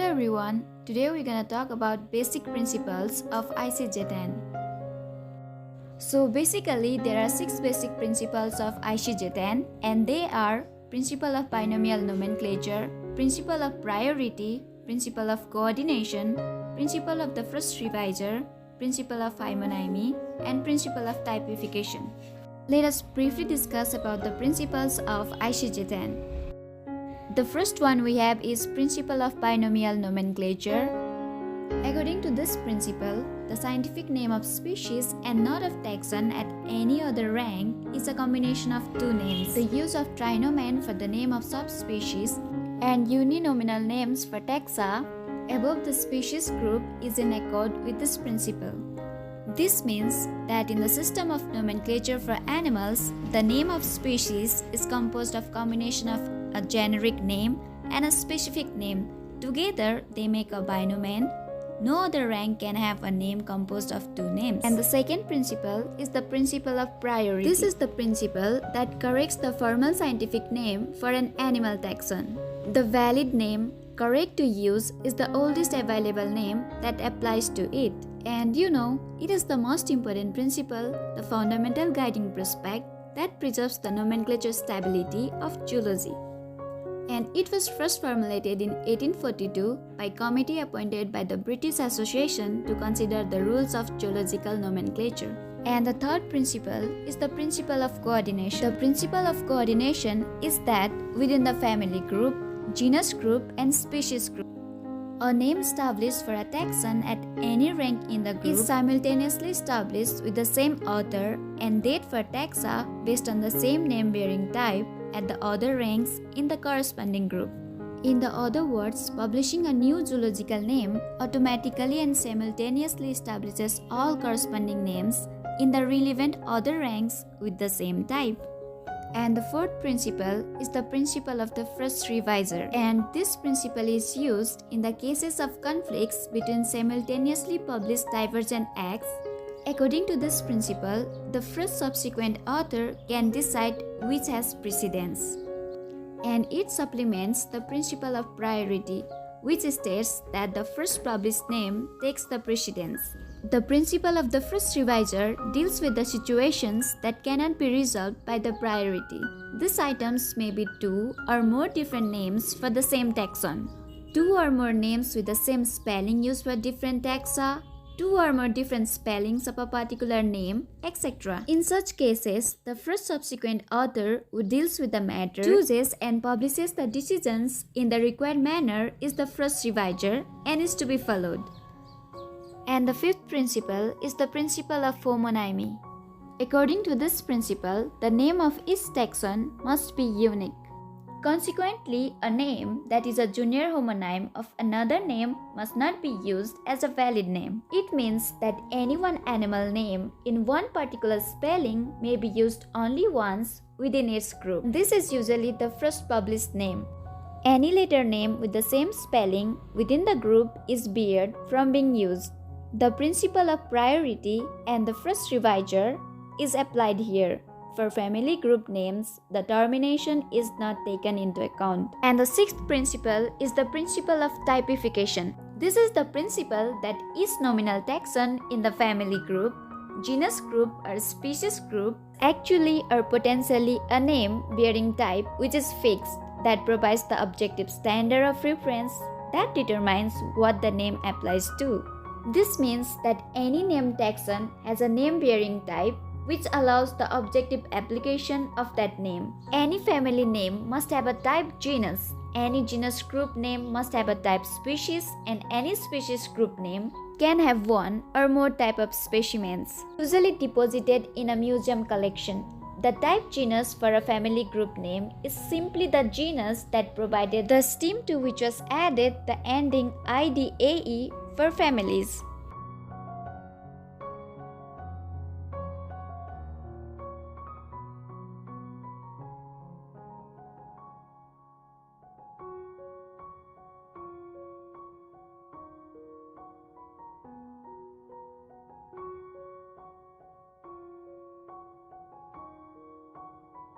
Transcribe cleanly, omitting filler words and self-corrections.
Hello everyone, today we're gonna talk about basic principles of ICJ-10. So basically there are 6 basic principles of ICJ-10 and they are principle of binomial nomenclature, principle of priority, principle of coordination, principle of the first revisor, principle of homonymy, and principle of typification. Let us briefly discuss about the principles of ICJ-10. The first one we have is principle of binomial nomenclature. According to this principle, the scientific name of species and not of taxon at any other rank is a combination of two names. The use of trinomen for the name of subspecies and uninominal names for taxa above the species group is in accord with this principle. This means that in the system of nomenclature for animals, the name of species is composed of combination of a generic name and a specific name. Together, they make a binomen. No other rank can have a name composed of two names. And the second principle is the principle of priority. This is the principle that corrects the formal scientific name for an animal taxon. The valid name correct to use is the oldest available name that applies to it. And it is the most important principle, the fundamental guiding prospect that preserves the nomenclature stability of zoology. And it was first formulated in 1842 by a committee appointed by the British Association to consider the rules of zoological nomenclature. And the third principle is the principle of coordination. The principle of coordination is that within the family group, genus group, and species group, a name established for a taxon at any rank in the group is simultaneously established with the same author and date for taxa based on the same name-bearing type at the other ranks in the corresponding group. In other words, publishing a new zoological name automatically and simultaneously establishes all corresponding names in the relevant other ranks with the same type. And the fourth principle is the principle of the first revisor, and this principle is used in the cases of conflicts between simultaneously published divergent acts. According to this principle, the first subsequent author can decide which has precedence. And it supplements the principle of priority, which states that the first published name takes the precedence. The principle of the first revisor deals with the situations that cannot be resolved by the priority. These items may be two or more different names for the same taxon, two or more names with the same spelling used for different taxa, two or more different spellings of a particular name, etc. In such cases, the first subsequent author who deals with the matter, chooses and publishes the decisions in the required manner is the first revisor and is to be followed. And the fifth principle is the principle of homonymy. According to this principle, the name of each taxon must be unique. Consequently, a name that is a junior homonym of another name must not be used as a valid name. It means that any one animal name in one particular spelling may be used only once within its group. This is usually the first published name. Any later name with the same spelling within the group is barred from being used. The principle of priority and the first revisor is applied here. For family group names, the termination is not taken into account. And the sixth principle is the principle of typification. This is the principle that each nominal taxon in the family group, genus group, or species group actually or potentially a name bearing type which is fixed that provides the objective standard of reference that determines what the name applies to. This means that any named taxon has a name-bearing type which allows the objective application of that name. Any family name must have a type genus, any genus group name must have a type species, and any species group name can have one or more type of specimens, usually deposited in a museum collection. The type genus for a family group name is simply the genus that provided the stem to which was added the ending IDAE for families.